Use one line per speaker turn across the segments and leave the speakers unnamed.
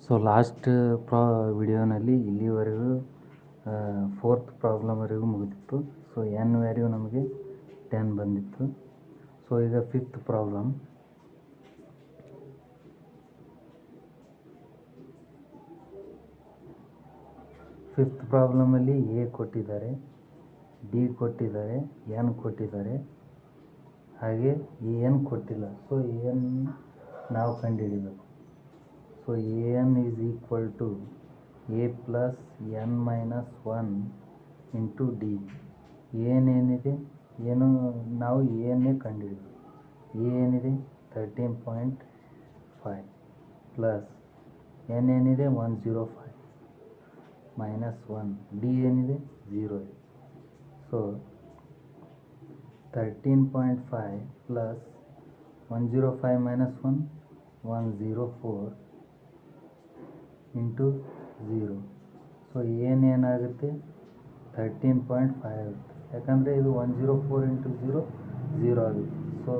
So last ವಿಡಿಯೋನಲ್ಲಿ ಇಲ್ಲಿವರೆಗೂ fourth ಪ್ರಾಬ್ಲಮ್ವರೆಗೂ ಮುಗಿದಿತ್ತು. ಸೊ ಎನ್ ವ್ಯಾಲ್ಯೂ ನಮಗೆ 10 ಬಂದಿತ್ತು. ಸೊ ಈಗ ಫಿಫ್ತ್ ಪ್ರಾಬ್ಲಮ್. ಫಿಫ್ತ್ ಪ್ರಾಬ್ಲಮಲ್ಲಿ ಎ ಕೊಟ್ಟಿದ್ದಾರೆ, ಡಿ ಕೊಟ್ಟಿದ್ದಾರೆ, ಎನ್ ಕೊಟ್ಟಿದ್ದಾರೆ, ಹಾಗೆ ಎ ಎನ್ ಕೊಟ್ಟಿಲ್ಲ. ಸೊ ಎ ಎನ್ ನಾವು ಕಂಡುಹಿಡಿಬೇಕು. So A N is equal to A plus N minus 1 into D. ಏನೇನಿದೆ ನಾವು ಏನೇ ಕಂಡುಹಿಡಿಬೇಕು. ಏನಿದೆ 13.5 ಪ್ಲಸ್ ಎನ್ ಏನಿದೆ 105 ಮೈನಸ್ 1, ಡಿ ಏನಿದೆ 0 ಇದೆ. So 13.5 plus 105 minus 1 104 into 0. So ಏನಾಗುತ್ತೆ 13.5 ಆಗುತ್ತೆ. ಯಾಕಂದರೆ ಇದು 104 ಇಂಟು 0 0 ಆಗುತ್ತೆ. ಸೊ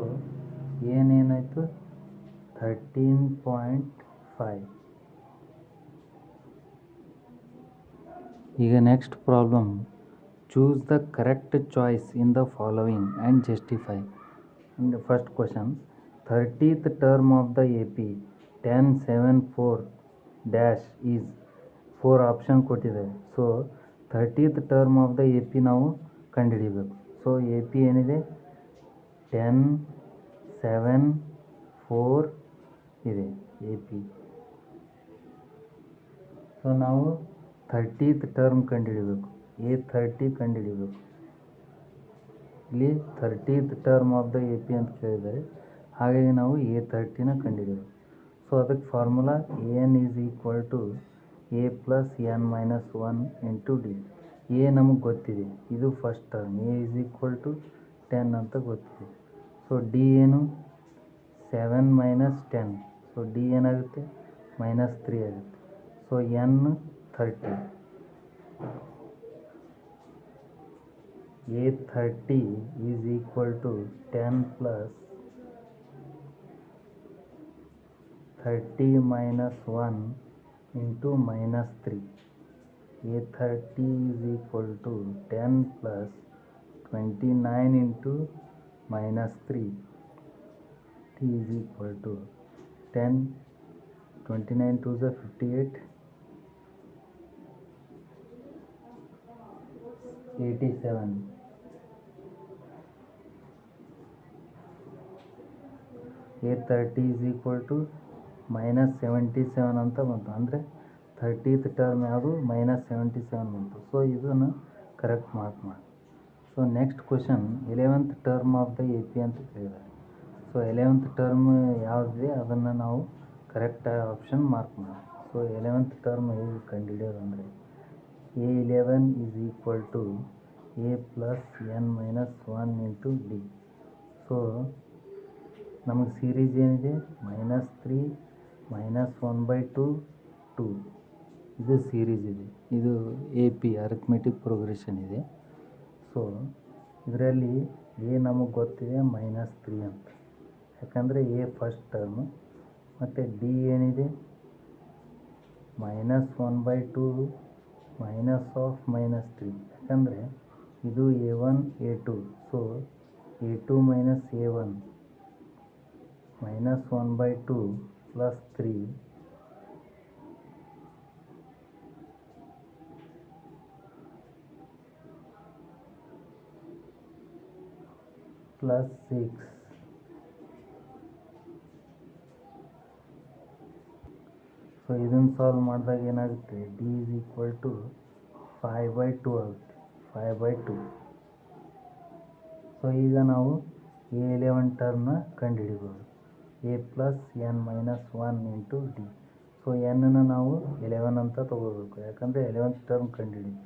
ಏನಾಯಿತು 13.5. ಈಗ next problem. Choose the correct choice in the following and justify. First question, 30th term of the A P 1074 dash is 4 option ಕೊಟ್ಟಿದ್ದಾರೆ. So 30th term of the A P ನಾವು ಕಂಡುಹಿಡಿಬೇಕು. So A P ಏನಿದೆ 10 7 4 ಇದೆ A P. So ನಾವು 30th term ಕಂಡುಹಿಡಿಬೇಕು. A 30 ಕಂಡುಹಿಡಿಬೇಕು. ಇಲ್ಲಿ 30th term of the A P ಅಂತ ಕೇಳಿದ್ದಾರೆ, ಹಾಗಾಗಿ ನಾವು ಎ 30ನ ಕಂಡುಹಿಡಿಬೇಕು. ಸೊ ಅದಕ್ಕೆ formula A N is equal to A plus N minus 1 into D. A ನಮಗೆ ಗೊತ್ತಿದೆ, ಇದು first term. A is equal to 10 ಅಂತ ಗೊತ್ತಿದೆ. ಸೊ ಡಿ ಏನು 7 ಮೈನಸ್ 10. ಸೊ ಡಿ ಏನಾಗುತ್ತೆ -3 ಆಗುತ್ತೆ. So N 30. A 30 is equal to 10 plus 30 minus 1 into -3. A 30 is equal to 10 plus 29 into -3. T is equal to 10 29 2 is 58 87. A 30 is equal to -77 ಅಂತ ಬಂತು. ಅಂದರೆ 30th term ಯಾವುದು -77 ಬಂತು. So ಇದನ್ನು correct mark ಮಾಡಿ. So next question, 11th term of the A P ಅಂತ ಕೇಳಿದ್ದಾರೆ. So 11th term ಯಾವುದಿದೆ ಅದನ್ನು ನಾವು ಕರೆಕ್ಟ್ ಆಪ್ಷನ್ ಮಾರ್ಕ್ ಮಾಡಿ. ಸೊ 11th ಟರ್ಮ್ ಹೇಗೆ ಕಂಡುಹಿಡಿಯೋದು ಅಂದರೆ A 11 is equal to A plus N minus 1 into D. So ನಮಗೆ ಸೀರೀಸ್ ಏನಿದೆ -3 -1/2 2. ಇದು ಸೀರೀಸ್ ಇದೆ. ಇದು ಎ ಪಿ ಅರಿಥ್ಮೆಟಿಕ್ ಪ್ರೋಗ್ರೆಷನ್ ಇದೆ. ಸೊ ಇದರಲ್ಲಿ ಎ ನಮಗೆ ಗೊತ್ತಿದೆ -3 ಅಂತ, ಯಾಕಂದರೆ ಎ ಫಸ್ಟ್ ಟರ್ಮು. ಮತ್ತು ಡಿ ಏನಿದೆ -1/2 ಮೈನಸ್ ಆಫ್ -3, ಯಾಕಂದರೆ ಇದು A1 A2. So A2 minus A1 -1/2 plus 3 plus 6. So ಇದನ್ನು ಸಾಲ್ವ್ ಮಾಡಿದಾಗ ಏನಾಗುತ್ತೆ ಡಿ ಈಸ್ ಈಕ್ವಲ್ ಟು 5/2 ಆಗುತ್ತೆ. 5/2. ಸೊ ಈಗ ನಾವು ಎ 11 ಟರ್ಮ್ನ ಕಂಡುಹಿಡಿಬೋದು. A plus N minus 1 into D. So ಎನ್ನನ್ನು ನಾವು 11 ಅಂತ ತೊಗೋಬೇಕು, ಯಾಕಂದರೆ 11th ಟರ್ಮ್ ಕಂಡುಹಿಡಿದು.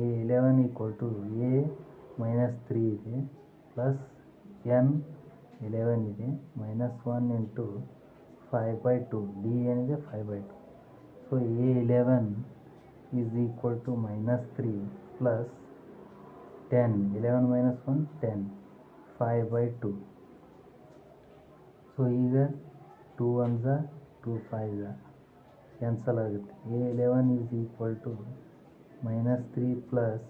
ಎ 11 ಈಕ್ವಲ್ ಟು ಎ -3 ಇದೆ ಪ್ಲಸ್ ಎನ್ 11 ಇದೆ -1 ಇಂಟು 5/2. ಡಿ ಏನಿದೆ 5/2. So A 11 is equal to -3 plus 10. 11 minus 1 10 5/2. ಸೊ ಈಗ 2 1s 2 5s ಕ್ಯಾನ್ಸಲ್ ಆಗುತ್ತೆ. A11 is equal to -3 plus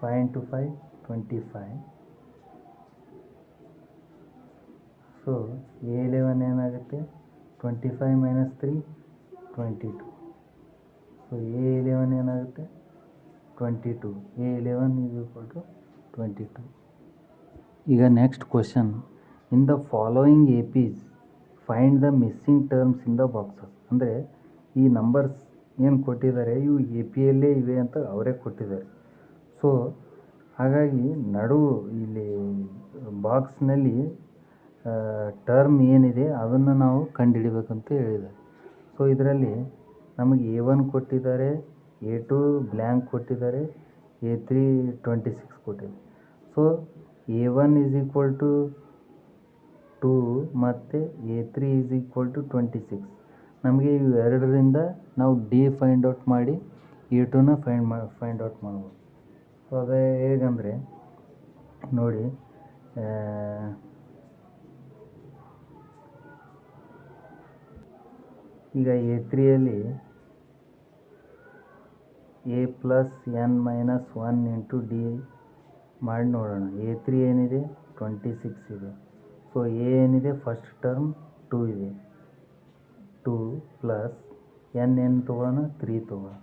5 into 5 25. So A11 ಏನಾಗುತ್ತೆ 25 ಮೈನಸ್ 3 22. ಸೊ A11 ಏನಾಗುತ್ತೆ 22. A11 is equal to 22. ಈಗ next question, in the following APs find the missing terms in the boxes. ಅಂದರೆ ಈ numbers ಏನು ಕೊಟ್ಟಿದ್ದಾರೆ ಇವು APಯಲ್ಲೇ ಇವೆ ಅಂತ ಅವರೇ ಕೊಟ್ಟಿದ್ದಾರೆ. ಸೊ ಹಾಗಾಗಿ ಇಲ್ಲಿ ಬಾಕ್ಸ್ನಲ್ಲಿ ಟರ್ಮ್ ಏನಿದೆ ಅದನ್ನು ನಾವು ಕಂಡುಹಿಡಿಬೇಕಂತ ಹೇಳಿದ್ದಾರೆ. ಸೊ ಇದರಲ್ಲಿ ನಮಗೆ A1 ಕೊಟ್ಟಿದ್ದಾರೆ, A2 ಬ್ಲ್ಯಾಂಕ್ ಕೊಟ್ಟಿದ್ದಾರೆ, A3 26 ಕೊಟ್ಟಿದ್ದಾರೆ. So A1 is equal to 2 ಮತ್ತು A3 ಈಸ್ ಈಕ್ವಲ್ ಟು 26. ನಮಗೆ ಇವು ಎರಡರಿಂದ ನಾವು D ಫೈಂಡ್ ಔಟ್ ಮಾಡಿ A2ನ ಫೈಂಡ್ ಔಟ್ ಮಾಡ್ಬೋದು. ಸೊ ಅದೇ ಹೇಗಂದರೆ ನೋಡಿ, ಈಗ A3ಯಲ್ಲಿ A plus n minus 1 into D ಮಾಡಿ ನೋಡೋಣ. A3 ಏನಿದೆ 26 ಇದೆ. ಸೊ A ಏನಿದೆ ಫಸ್ಟ್ ಟರ್ಮ್ 2 ಇದೆ, 2 ಪ್ಲಸ್ n ಏನು ತೊಗೊಳ್ಳೋಣ 3 ತೊಗೊಳ್ಳೋಣ,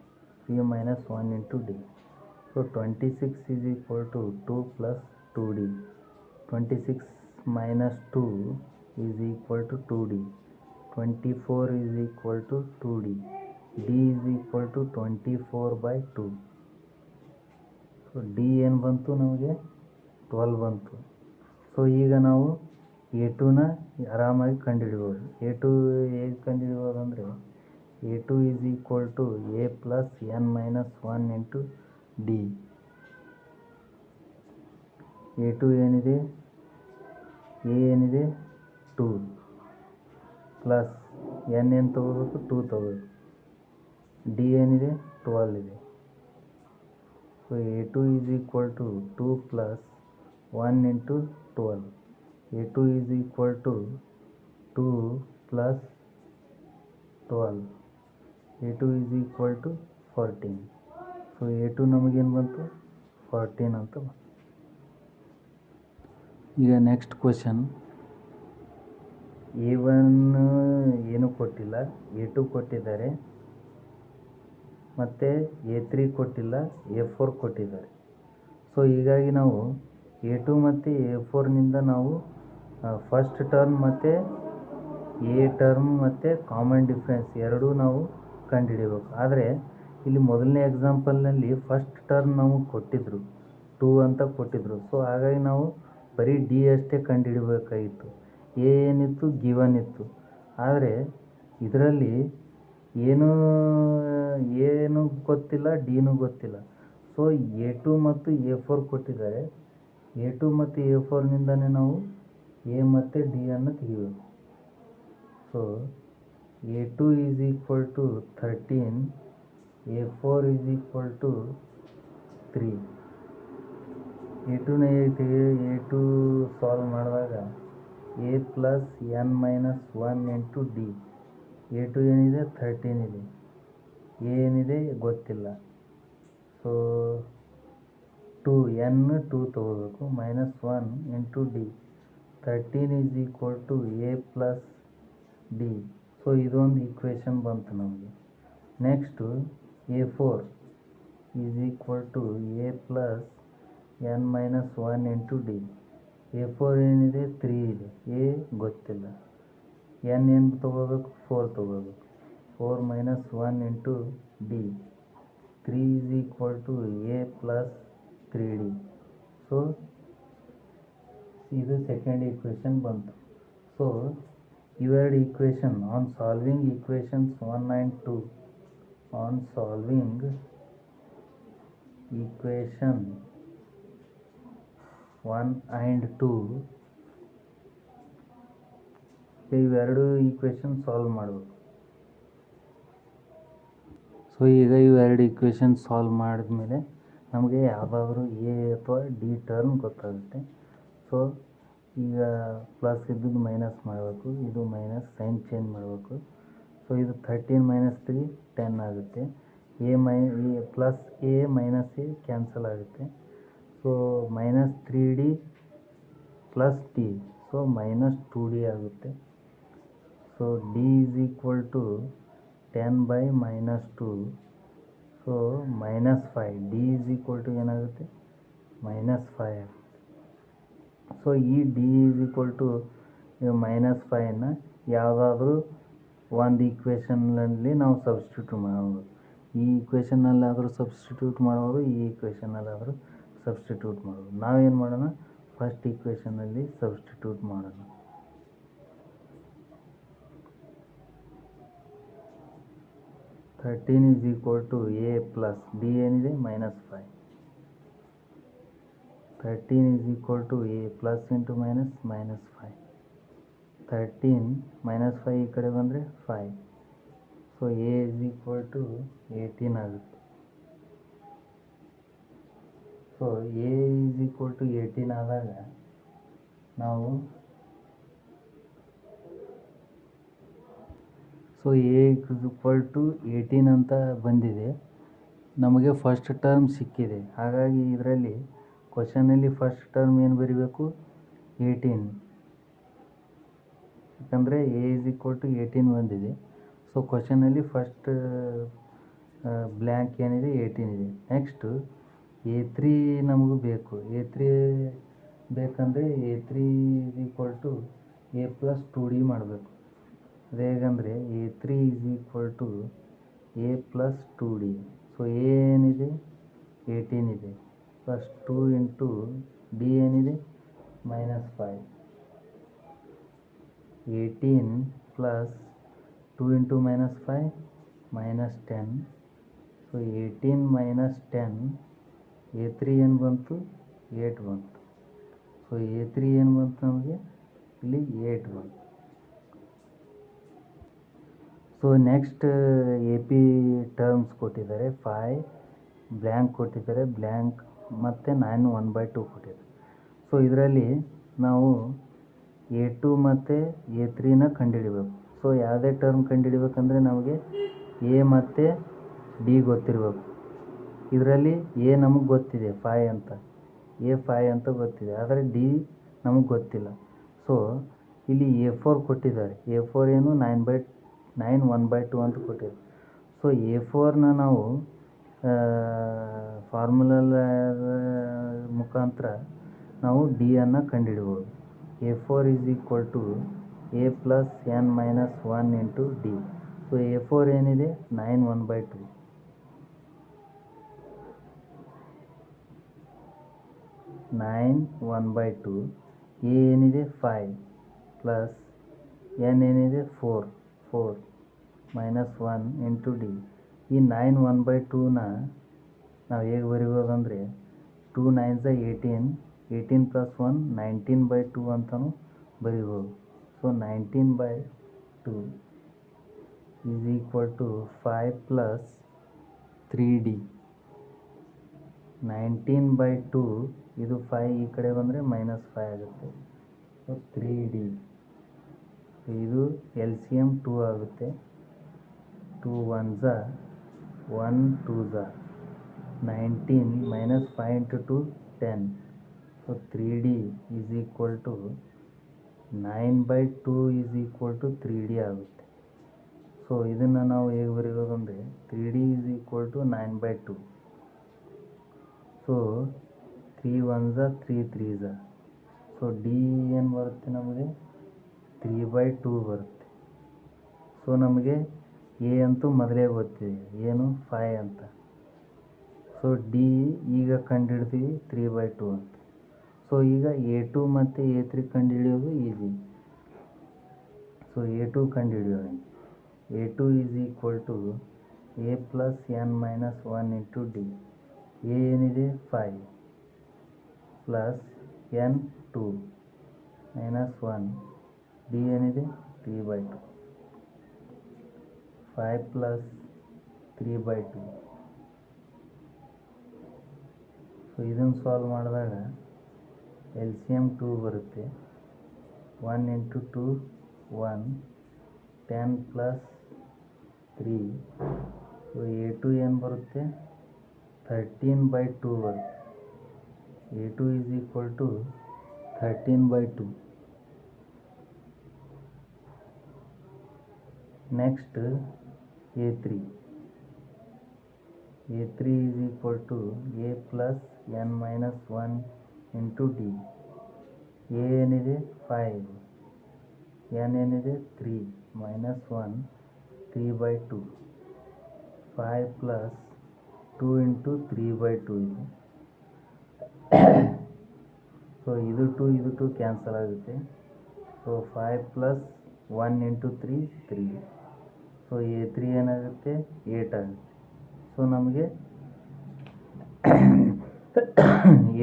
3 minus 1 into D. So 26 is equal to 2 plus 2D. 26 minus 2 is equal to 2D. 24 is equal to 2D. D is equal to 24/2. So D ಏನು ಬಂತು ನಮಗೆ 12 ಬಂತು. ಸೊ ಈಗ ನಾವು A2ನ ಆರಾಮಾಗಿ ಕಂಡುಹಿಡಿಬೋದು. A2 ಹೇಗೆ ಕಂಡುಹಿಡಿಬೋದು ಅಂದರೆ A2 is equal to A plus n minus 1 into D. A2 ಏನಿದೆ, A ಏನಿದೆ 2 ಪ್ಲಸ್ n ಏನು ತೊಗೋಬೇಕು 2 ತೊಗೋಬೇಕು, D ಏನಿದೆ 12 ಇದೆ. So A2 is equal to 2 plus 1 into 12. A2 is equal to 2 plus 12. A2 is equal to 14. So A2 ನಮಗೇನು ಬಂತು 14 ಅಂತ ಬಂತು. ಈಗ ನೆಕ್ಸ್ಟ್ ಕ್ವಶನ್, A1 ಏನೂ ಕೊಟ್ಟಿಲ್ಲ, A2 ಕೊಟ್ಟಿದ್ದಾರೆ, ಮತ್ತು A3 ಕೊಟ್ಟಿಲ್ಲ, A4 ಕೊಟ್ಟಿದ್ದಾರೆ. ಸೊ ಹೀಗಾಗಿ ನಾವು A2 ಮತ್ತು A4ನಿಂದ ನಾವು ಫಸ್ಟ್ ಟರ್ಮ್ ಮತ್ತು A ಟರ್ಮ್ ಮತ್ತು ಕಾಮನ್ ಡಿಫ್ರೆನ್ಸ್ ಎರಡೂ ನಾವು ಕಂಡುಹಿಡಿಬೇಕು. ಆದರೆ ಇಲ್ಲಿ ಮೊದಲನೇ ಎಕ್ಸಾಂಪಲ್ನಲ್ಲಿ ಫಸ್ಟ್ ಟರ್ಮ್ ನಮಗೆ ಕೊಟ್ಟಿದ್ದರು 2 ಅಂತ ಕೊಟ್ಟಿದ್ದರು. ಸೊ ಹಾಗಾಗಿ ನಾವು ಬರೀ D ಅಷ್ಟೇ ಕಂಡುಹಿಡಬೇಕಾಗಿತ್ತು. A ಏನಿತ್ತು ಗಿವನ್ ಇತ್ತು. ಆದರೆ ಇದರಲ್ಲಿ ಏನು ಗೊತ್ತಿಲ್ಲ, Dನೂ ಗೊತ್ತಿಲ್ಲ. ಸೊ A2 ಮತ್ತು A4 ಕೊಟ್ಟಿದ್ದಾರೆ. A2 ಮತ್ತು A4ನಿಂದನೇ ನಾವು A ಮತ್ತು D ಅನ್ನು ತೆಗಿಬೇಕು. So A2 is equal to 13, A4 is equal to 3. A2ನ A2 ಸಾಲ್ವ್ ಮಾಡಿದಾಗ A plus n minus 1 into D. A2 ಏನಿದೆ 13 ಇದೆ, A ಏನಿದೆ ಗೊತ್ತಿಲ್ಲ. ಸೊ 2 ತೊಗೋಬೇಕು, minus 1 into D. 13 is equal to A plus D. So ಇದೊಂದು ಈಕ್ವೇಷನ್ ಬಂತು ನಮಗೆ. Next A4 is equal to A plus n minus 1 into D. A4 ಏನಿದೆ 3 ಇದೆ, A ಗೊತ್ತಿಲ್ಲ. n ಏನು ತೊಗೋಬೇಕು 4 ತೊಗೋಬೇಕು, 4 minus 1 into D. 3 is equal to A plus 3D. So ಇದು ಸೆಕೆಂಡ್ ಈಕ್ವೇಷನ್ ಬಂತು. ಸೊ ಇವೆರಡು equation on solving equations 1 and 2, on solving equation 1 and 2 ಇವೆರಡು ಈಕ್ವೇಷನ್ ಸಾಲ್ವ್ ಮಾಡಬೇಕು. ಸೊ ಈಗ ಇವೆರಡು ಈಕ್ವೇಷನ್ ಸಾಲ್ವ್ ಮಾಡಿದ್ಮೇಲೆ ನಮಗೆ ಯಾವುದಾದ್ರೂ A ಅಥವಾ D ಟರ್ಮ್ ಗೊತ್ತಾಗುತ್ತೆ. ಸೊ ಈಗ ಪ್ಲಸ್ ಇದ್ದದ್ದು ಮೈನಸ್ ಮಾಡಬೇಕು, ಇದು ಮೈನಸ್ ಸೈನ್ ಚೇಂಜ್ ಮಾಡಬೇಕು. ಸೊ ಇದು 13 ಮೈನಸ್ 3 10 ಆಗುತ್ತೆ. A plus A minus A cancel ಆಗುತ್ತೆ. So minus 3D plus D, so minus 2D ಆಗುತ್ತೆ. So D is equal to 10 by minus 2, so minus 5. D is equal to ಏನಾಗುತ್ತೆ, minus 5 ಆಗುತ್ತೆ. So ಈ D is equal to minus 5ನ ಯಾವುದಾದ್ರೂ ಒಂದು ಈಕ್ವೇಷನ್ನಲ್ಲಿ ನಾವು substitute ಮಾಡ್ಬೋದು. ಈ ಈಕ್ವೇಷನ್ನಲ್ಲಾದರೂ ಸಬ್ಸ್ಟಿಟ್ಯೂಟ್ ಮಾಡ್ಬೋದು, ಈ ಈಕ್ವೇಷನ್ನಲ್ಲಾದರೂ ಸಬ್ಸ್ಟಿಟ್ಯೂಟ್ ಮಾಡ್ಬೋದು. ನಾವೇನು ಮಾಡೋಣ, ಫಸ್ಟ್ ಈಕ್ವೇಷನ್ನಲ್ಲಿ ಸಬ್ಸ್ಟಿಟ್ಯೂಟ್ ಮಾಡೋಣ. Thirteen is equal to A plus D ಏನಿದೆ minus 5. 13 is equal to a plus into minus minus 5. 13 minus 5 ಈ ಕಡೆ ಬಂದರೆ 5. So a is equal to 18 ಆಗುತ್ತೆ. So a is equal to 18 ಆದಾಗ ನಾವು so a is equal to 18 ಅಂತ ಬಂದಿದೆ, ನಮಗೆ ಫಸ್ಟ್ ಟರ್ಮ್ ಸಿಕ್ಕಿದೆ. ಹಾಗಾಗಿ ಇದರಲ್ಲಿ ಕ್ವಶನಲ್ಲಿ ಫಸ್ಟ್ ಟರ್ಮ್ ಏನು ಬರೀಬೇಕು, 18, ಯಾಕಂದರೆ ಎ ಇಸ್ ಈಕ್ವಲ್ ಟು 18 ಬಂದಿದೆ. ಸೊ ಕ್ವಶನಲ್ಲಿ ಫಸ್ಟ್ ಬ್ಲ್ಯಾಂಕ್ ಏನಿದೆ 18 ಇದೆ. ನೆಕ್ಸ್ಟು A3 ನಮಗೂ ಬೇಕು. A3 ಬೇಕಂದರೆ A3 is equal to A plus 2D ಮಾಡಬೇಕು. ಅದು ಹೇಗಂದರೆ A3 is equal to A plus 2D. So A ಏನಿದೆ 18 ಇದೆ, ಪ್ಲಸ್ 2 ಇಂಟು ಡಿ ಏನಿದೆ minus 5. 18 plus 2 into minus 5 minus 10. So 18 minus 10, A3 ಏನು ಬಂತು 8 ಬಂತು. ಸೊ A3 ಏನು ಬಂತು ನಮಗೆ ಇಲ್ಲಿ 8 ಬಂತು. So next A P terms ಕೊಟ್ಟಿದ್ದಾರೆ, 5 ಬ್ಲ್ಯಾಂಕ್ ಕೊಟ್ಟಿದ್ದಾರೆ, ಬ್ಲ್ಯಾಂಕ್ ಮತ್ತು 9 1/2 ಕೊಟ್ಟಿದ್ದಾರೆ. ಸೊ ಇದರಲ್ಲಿ ನಾವು A2 ಮತ್ತು A3ನ ಕಂಡುಹಿಡಿಬೇಕು. ಸೊ ಯಾವುದೇ ಟರ್ಮ್ ಕಂಡುಹಿಡಿಬೇಕಂದ್ರೆ ನಮಗೆ ಎ ಮತ್ತು ಡಿ ಗೊತ್ತಿರಬೇಕು. ಇದರಲ್ಲಿ ಎ ನಮಗೆ ಗೊತ್ತಿದೆ 5 ಅಂತ, ಎ 5 ಅಂತ ಗೊತ್ತಿದೆ, ಆದರೆ ಡಿ ನಮಗೆ ಗೊತ್ತಿಲ್ಲ. ಸೊ ಇಲ್ಲಿ A4 ಕೊಟ್ಟಿದ್ದಾರೆ, A4 ಏನು 9 1/2 ಅಂತ ಕೊಟ್ಟಿದ್ದಾರೆ. ಸೊ A4ನ ನಾವು ಫಾರ್ಮುಲಲ್ ಮುಖಾಂತರ ನಾವು ಡಿ ಅನ್ನು ಕಂಡುಹಿಡ್ಬೋದು. A4 is equal to A plus n minus 1 into D. So A4 ಏನಿದೆ 9 1/2. 9 1/2. ಎ ಏನಿದೆ 5 ಪ್ಲಸ್ n ಏನಿದೆ 4 ಮೈನಸ್ 1 ಇಂಟು ಡಿ. ಈ 9 1/2ನ ನಾವು ಹೇಗೆ ಬರಿಬೋದಂದರೆ 2 9s 18, 18 ಪ್ಲಸ್ 1 19/2 ಅಂತಲೂ ಬರಿಬೋದು. So 19/2 is equal to 5 plus 3D. 19/2 ಇದು 5 ಈ ಕಡೆ ಬಂದರೆ ಮೈನಸ್ 5 ಆಗುತ್ತೆ. So 3D. ಇದು LCM 2 ಆಗುತ್ತೆ. 2 1s 1 2s 19 minus 5 into 2 10. So 3D is equal to 9/2 is equal to 3D ಆಗುತ್ತೆ. ಸೊ ಇದನ್ನು ನಾವು ಹೇಗೆ ಬರೀಬೋದಂದರೆ 3D is equal to 9/2. So 3 1s 3 3s. So D ಏನು ಬರುತ್ತೆ ನಮಗೆ 3/2 ಬರುತ್ತೆ. ಸೊ ನಮಗೆ ಎ ಅಂತೂ ಮೊದಲೇ ಗೊತ್ತಿದೆ, ಏನು 5 ಅಂತ. ಸೊ ಡಿ ಈಗ ಕಂಡುಹಿಡ್ತೀವಿ 3/2 ಅಂತ. ಸೊ ಈಗ A2 ಮತ್ತು A3 ಕಂಡುಹಿಡಿಯೋದು ಈಸಿ. ಸೊ A2 ಕಂಡುಹಿಡಿಯೋಣ. A2 is equal to A plus n minus 1 into D. A ಏನಿದೆ 5 ಪ್ಲಸ್ n 2 ಮೈನಸ್ 1, ಡಿ ಏನಿದೆ 3/2. 5 ಪ್ಲಸ್ 3/2. ಸೊ ಇದನ್ನು ಸಾಲ್ವ್ ಮಾಡಿದಾಗ LCM 2 ಬರುತ್ತೆ. 1 ಇಂಟು 2 1, 10 ಪ್ಲಸ್ 3. ಸೊ A2 ಏನು ಬರುತ್ತೆ 13/2 ಬರುತ್ತೆ. A2 is equal to 13/2. Next A3. A3 is equal to A plus n minus 1 into D. A ಏನಿದೆ 5, n ಏನಿದೆ 3 minus 1 3/2. 5 plus 2 into 3/2 ಇದೆ. ಸೊ ಇದು 2 ಕ್ಯಾನ್ಸಲ್ ಆಗುತ್ತೆ. So 5 plus 1 into 3 3. So A3 ಏನಾಗುತ್ತೆ 8 ಆಗುತ್ತೆ. ಸೊ ನಮಗೆ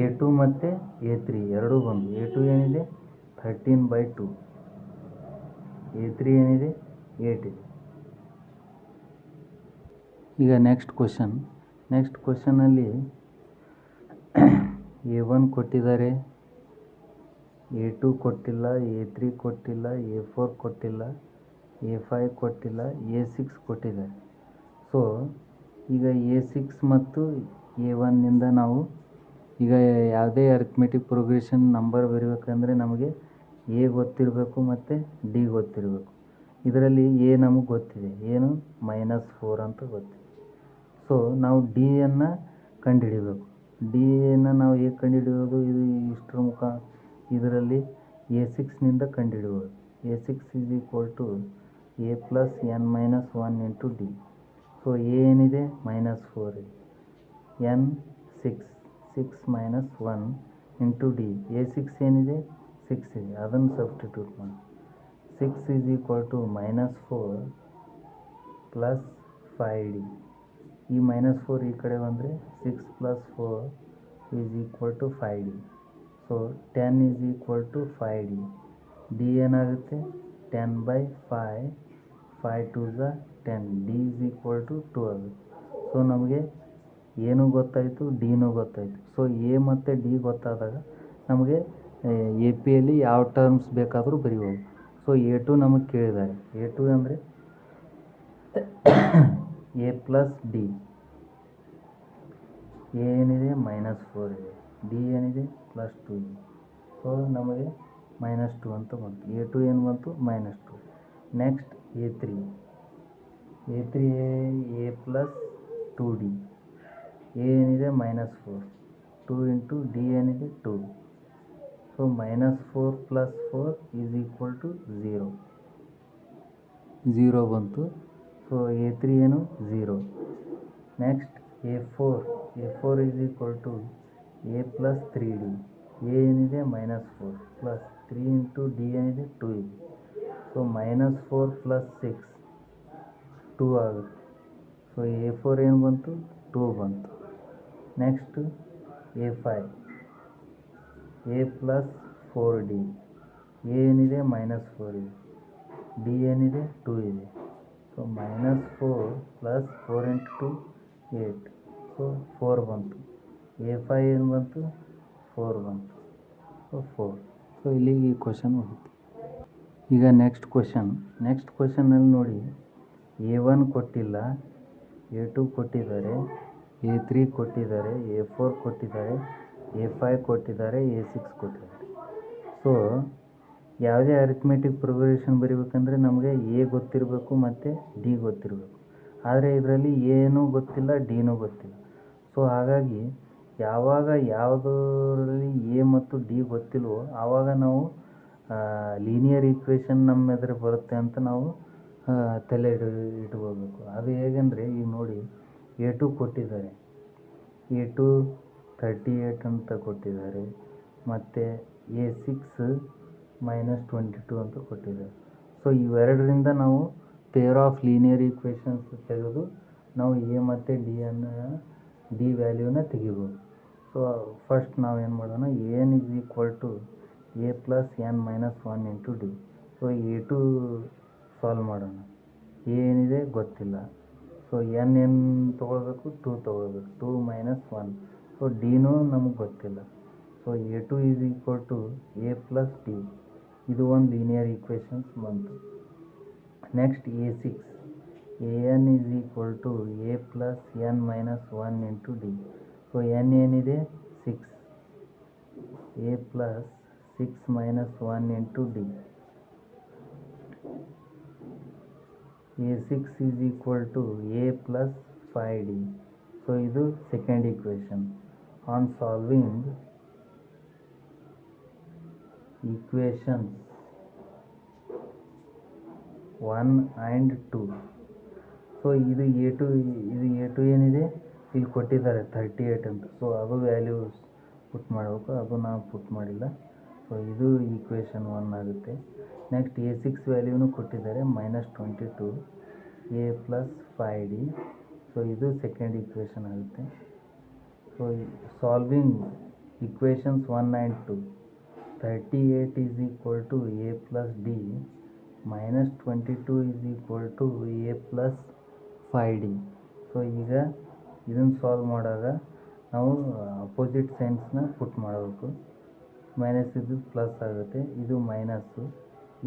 A2 ಮತ್ತು A3 ಎರಡೂ ಬಂದು. A2 ಏನಿದೆ 13/2, A3 ಏನಿದೆ 8 ಇದೆ. ಈಗ ನೆಕ್ಸ್ಟ್ ಕ್ವಶನಲ್ಲಿ A1 ಕೊಟ್ಟಿದ್ದಾರೆ, A2 ಕೊಟ್ಟಿಲ್ಲ, A3 ಕೊಟ್ಟಿಲ್ಲ, A4 ಕೊಟ್ಟಿಲ್ಲ, A5 ಕೊಟ್ಟಿಲ್ಲ, A6 ಕೊಟ್ಟಿದ್ದಾರೆ. ಸೊ ಈಗ A6 ಮತ್ತು A1ನಿಂದ ನಾವು ಈಗ ಯಾವುದೇ ಅರಿಥ್ಮೆಟಿಕ್ ಪ್ರೋಗ್ರೆಷನ್ ನಂಬರ್ ಬರೀಬೇಕಂದ್ರೆ ನಮಗೆ A ಗೊತ್ತಿರಬೇಕು ಮತ್ತು D ಗೊತ್ತಿರಬೇಕು. ಇದರಲ್ಲಿ A ನಮಗೆ ಗೊತ್ತಿದೆ, ಏನು -4 ಅಂತ ಗೊತ್ತಿದೆ. ಸೊ ನಾವು ಡಿಯನ್ನು ಕಂಡುಹಿಡಿಬೇಕು. ಡಿಯನ್ನು ನಾವು ಹೇಗೆ ಕಂಡುಹಿಡಿಯೋದು? ಇದು ಇಷ್ಟರ ಮುಖ ಇದರಲ್ಲಿ A6ನಿಂದ ಕಂಡುಹಿಡಿಯೋದು. A6 is equal to A plus n minus 1 into D. So A ಏನಿದೆ -4 ಇದೆ, n 6 minus 1 into D. A6 ಏನಿದೆ 6 ಇದೆ, ಅದನ್ನು ಸಬ್ಸ್ಟಿಟ್ಯೂಟ್ ಮಾಡಿ. 6 is equal to -4 plus 5D. ಈ -4 ಈ ಕಡೆ ಬಂದರೆ 6 plus 4 is equal to 5D. So 10 is equal to 5D. D ಏನಾಗುತ್ತೆ 10/5, 5 2s 10. D is equal to 2 ಆಗುತ್ತೆ. ಸೊ ನಮಗೆ ಏನೂ ಗೊತ್ತಾಯಿತು, ಡಿನೂ ಗೊತ್ತಾಯಿತು. ಸೊ ಎ ಮತ್ತು ಡಿ ಗೊತ್ತಾದಾಗ ನಮಗೆ AP ಯಾವ ಟರ್ಮ್ಸ್ ಬೇಕಾದರೂ ಬರೀಬೋದು. ಸೊ A2 ನಮಗೆ ಕೇಳಿದ್ದಾರೆ. A2 ಅಂದರೆ A ಪ್ಲಸ್ ಡಿ. ಎ ಏನಿದೆ -4 ಇದೆ, ಡಿ ಏನಿದೆ +2 ಇದೆ. ಸೊ ನಮಗೆ -2 ಅಂತ ಬಂತು. A2 ಏನು ಬಂತು -2. Next A3 A plus 2D. A ಏನಿದೆ -4, 2 ಇಂಟು ಡಿ ಏನಿದೆ 2. So -4 plus 4 is equal to 0 ಬಂತು. ಸೊ A3 ಏನು 0. Next A4 is equal to A plus 3D. A ಏನಿದೆ -4 ಪ್ಲಸ್ 3 ಇಂಟು ಡಿ ಏನಿದೆ 2 ಇದೆ. ಸೊ -4 plus 6 2 ಆಗುತ್ತೆ. ಸೊ A4 ಏನು ಬಂತು 2 ಬಂತು. Next A5 A plus 4D. A ಏನಿದೆ -4 ಇದೆ, ಡಿ ಏನಿದೆ 2 ಇದೆ. So -4 plus 4 into 2 8. ಸೊ 4 ಬಂತು. A5 ಏನು ಬಂತು 4 ಬಂತು. ಸೊ 4. ಸೊ ಇಲ್ಲಿಗೆ ಈ ಕ್ವಶನ್ ಹೋಗುತ್ತೆ. ಈಗ ನೆಕ್ಸ್ಟ್ ಕ್ವಶನ್ನಲ್ಲಿ ನೋಡಿ, A1 ಕೊಟ್ಟಿಲ್ಲ, A2 ಕೊಟ್ಟಿದ್ದಾರೆ, A3 ಕೊಟ್ಟಿದ್ದಾರೆ, A4 ಕೊಟ್ಟಿದ್ದಾರೆ, A5 ಕೊಟ್ಟಿದ್ದಾರೆ, A6 ಕೊಟ್ಟಿದ್ದಾರೆ. ಸೊ ಯಾವುದೇ ಅರಿಥ್ಮೆಟಿಕ್ ಪ್ರೋಗ್ರೆಷನ್ ಬರೀಬೇಕಂದ್ರೆ ನಮಗೆ ಎ ಗೊತ್ತಿರಬೇಕು ಮತ್ತು ಡಿ ಗೊತ್ತಿರಬೇಕು. ಆದರೆ ಇದರಲ್ಲಿ ಏನೂ ಗೊತ್ತಿಲ್ಲ, ಡಿನೂ ಗೊತ್ತಿಲ್ಲ. ಸೊ ಹಾಗಾಗಿ ಯಾವಾಗ ಯಾವುದರಲ್ಲಿ ಎ ಮತ್ತು ಡಿ ಗೊತ್ತಿಲ್ವೋ ಆವಾಗ ನಾವು ಲೀನಿಯರ್ ಈಕ್ವೇಷನ್ ನಮ್ಮ ಎದುರು ಬರುತ್ತೆ ಅಂತ ನಾವು ತಲೆ ಇಟ್ಕೋಬೇಕು. ಅದು ಹೇಗೆಂದರೆ ಈಗ ನೋಡಿ, A2 ಕೊಟ್ಟಿದ್ದಾರೆ, A2 38 ಅಂತ ಕೊಟ್ಟಿದ್ದಾರೆ, ಮತ್ತು A6 -22 ಅಂತ ಕೊಟ್ಟಿದ್ದಾರೆ. ಸೊ ಇವೆರಡರಿಂದ ನಾವು ಪೇರ್ ಆಫ್ ಲೀನಿಯರ್ ಈಕ್ವೇಷನ್ಸ್ ತೆಗೆದು ನಾವು ಎ ಮತ್ತು ಡಿ ವ್ಯಾಲ್ಯೂನ ತೆಗಿಬೋದು. ಸೊ ಫಸ್ಟ್ ನಾವೇನು ಮಾಡೋಣ, N is equal to A plus n minus 1 into D. So A2 solve ಮಾಡೋಣ. ಎ ಏನಿದೆ ಗೊತ್ತಿಲ್ಲ. ಸೊ n ಏನು ತೊಗೊಳ್ಬೇಕು 2 ತೊಗೊಳ್ಬೇಕು, 2 minus 1. ಸೊ ಡಿನೂ ನಮಗೆ ಗೊತ್ತಿಲ್ಲ. So A2 is equal to A plus D. ಇದು ಒಂದು ಲೀನಿಯರ್ ಈಕ್ವೇಷನ್ಸ್ ಬಂತು. Next an is equal to a plus n minus 1 into d. So n ಏನಿದೆ 6, a plus 6 minus 1 into d. a6 is equal to a plus 5d. So ಇದು second equation. On solving equations 1 and 2. So ಇದು A two ಏನಿದೆ ಇಲ್ಲಿ ಕೊಟ್ಟಿದ್ದಾರೆ 38 ಅಂತ. So ಅದು values ಪುಟ್ ಮಾಡಬೇಕು, ಅದು ನಾವು ಪುಟ್ ಮಾಡಿಲ್ಲ. ಸೊ ಇದು ಈಕ್ವೇಷನ್ 1 ಆಗುತ್ತೆ. ನೆಕ್ಸ್ಟ್ a6 ವ್ಯಾಲ್ಯೂನು ಕೊಟ್ಟಿದ್ದಾರೆ -22 a plus 5d. ಸೊ ಇದು ಸೆಕೆಂಡ್ ಈಕ್ವೇಷನ್ ಆಗುತ್ತೆ. So solving equations 1 and 2, 38 is equal to a plus d -22 is equal to a plus 5d. So ಈಗ ಇದನ್ನು ಸಾಲ್ವ್ ಮಾಡಿದಾಗ ನಾವು ಅಪೋಸಿಟ್ ಸೈನ್ಸ್ನ ಪುಟ್ ಮಾಡಬೇಕು. ಮೈನಸ್ ಇದು ಪ್ಲಸ್ ಆಗುತ್ತೆ, ಇದು ಮೈನಸ್ಸು,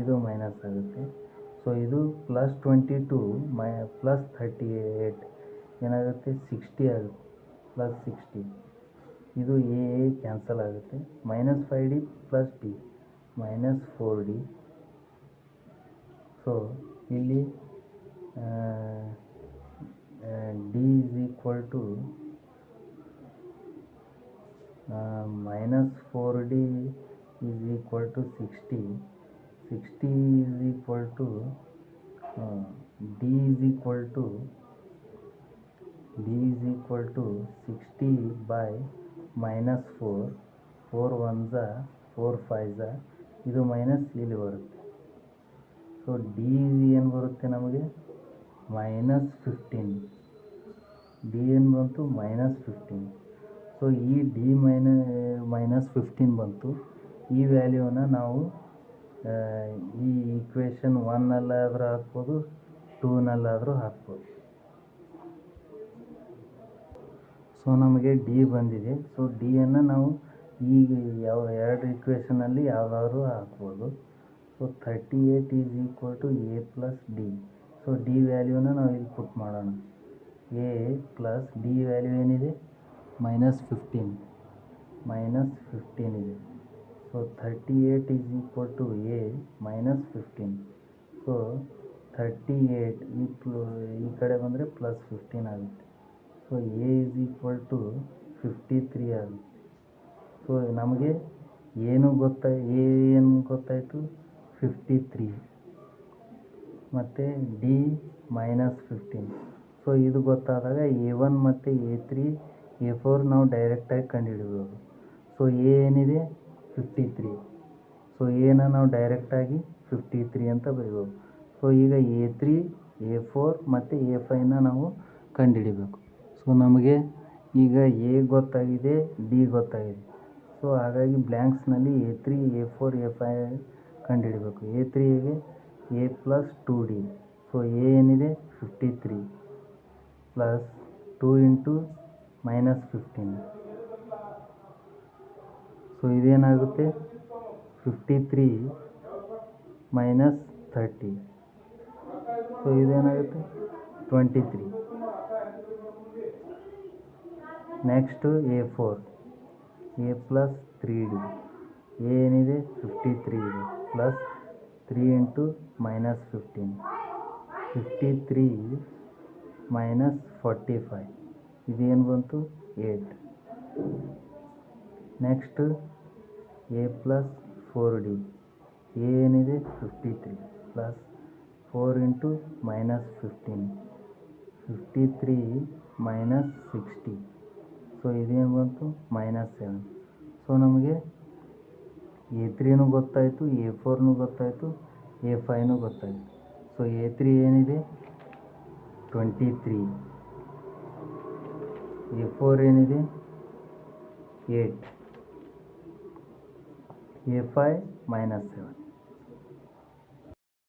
ಇದು ಮೈನಸ್ ಆಗುತ್ತೆ. ಸೊ ಇದು +22 ಪ್ಲಸ್ 38 ಏನಾಗುತ್ತೆ 60 ಆಗುತ್ತೆ, ಪ್ಲಸ್ 60. ಇದು ಎ ಕ್ಯಾನ್ಸಲ್ ಆಗುತ್ತೆ. -5d plus D -4d. So ಇಲ್ಲಿ d is equal to -4d is equal to 60. 60 is equal to d is equal to 60 by -4. 4 1s 4 5s, ಇದು ಮೈನಸ್ ಇಲ್ಲಿ ಬರುತ್ತೆ. ಸೊ ಡಿ ಏನು ಬರುತ್ತೆ ನಮಗೆ -15. ಡಿ ಏನು ಬಂತು -15. ಸೊ ಈ ಡಿ -15 ಬಂತು. ಈ ವ್ಯಾಲ್ಯೂನ ನಾವು ಈ ಈಕ್ವೇಷನ್ 1ನಲ್ಲಾದರೂ ಹಾಕ್ಬೋದು, 2ನಲ್ಲಾದರೂ ಹಾಕ್ಬೋದು. ಸೊ ನಮಗೆ ಡಿ ಬಂದಿದೆ. ಸೊ ಡಿಯನ್ನು ನಾವು ಈಗ ಎರಡು ಈಕ್ವೇಷನಲ್ಲಿ ಯಾವುದಾದ್ರೂ ಹಾಕ್ಬೋದು. So 38 is equal to A plus D. So D ವ್ಯಾಲ್ಯೂನ ನಾವು ಇಲ್ಲಿ ಪುಟ್ ಮಾಡೋಣ. ಎ ಪ್ಲಸ್ ಡಿ ವ್ಯಾಲ್ಯೂ ಏನಿದೆ -15 ಇದೆ. So 38 is equal to A -15. So 38 ಈ ಕಡೆ ಬಂದರೆ +15 ಆಗುತ್ತೆ. So A is equal to 53 ಆಗುತ್ತೆ. ಸೊ ನಮಗೆ ಏನು ಗೊತ್ತಾಯಿತು 53 ಮತ್ತು ಡಿ -15. ಸೊ ಇದು ಗೊತ್ತಾದಾಗ A1 ಮತ್ತು A3 A4 ನಾವು ಡೈರೆಕ್ಟಾಗಿ ಕಂಡುಹಿಡಿಬೋದು. ಸೊ ಎ ಏನಿದೆ 53. ಸೊ ಎನ ನಾವು ಡೈರೆಕ್ಟಾಗಿ 53 ಅಂತ ಬರೀಬೋದು. ಸೊ ಈಗ A3 A4 ಮತ್ತು A5ನ ನಾವು ಕಂಡುಹಿಡಿಬೇಕು. ಸೊ ನಮಗೆ ಈಗ ಎ ಗೊತ್ತಾಗಿದೆ, ಡಿ ಗೊತ್ತಾಗಿದೆ. ಸೊ ಹಾಗಾಗಿ ಬ್ಲ್ಯಾಂಕ್ಸ್ನಲ್ಲಿ A3 A4 A5 ಕಂಡುಹಿಡಬೇಕು. A3ಗೆ a plus 2d. So A ಏನಿದೆ 53 ಪ್ಲಸ್ 2 ಇಂಟು -15. ಸೊ ಇದೇನಾಗುತ್ತೆ 53 -30. ಸೊ ಇದೇನಾಗುತ್ತೆ 23. Next A4 a plus 3d. A ಏನಿದೆ 53 ಇದೆ, ಪ್ಲಸ್ 3 ಇಂಟು -15. 53 -45. ಇದೇನು ಬಂತು 8. Next a plus 4d. A ಏನಿದೆ 53 ಪ್ಲಸ್ 4 ಇಂಟು -15. 53 -60. ಸೊ ಇದೇನು ಬಂತು -7. ಸೊ ನಮಗೆ A3ನೂ ಗೊತ್ತಾಯಿತು, A4ನೂ ಗೊತ್ತಾಯಿತು, A5ನೂ ಗೊತ್ತಾಯಿತು. ಸೊ A3 ಏನಿದೆ 23, A4 ಏನಿದೆ 8, A5 -7.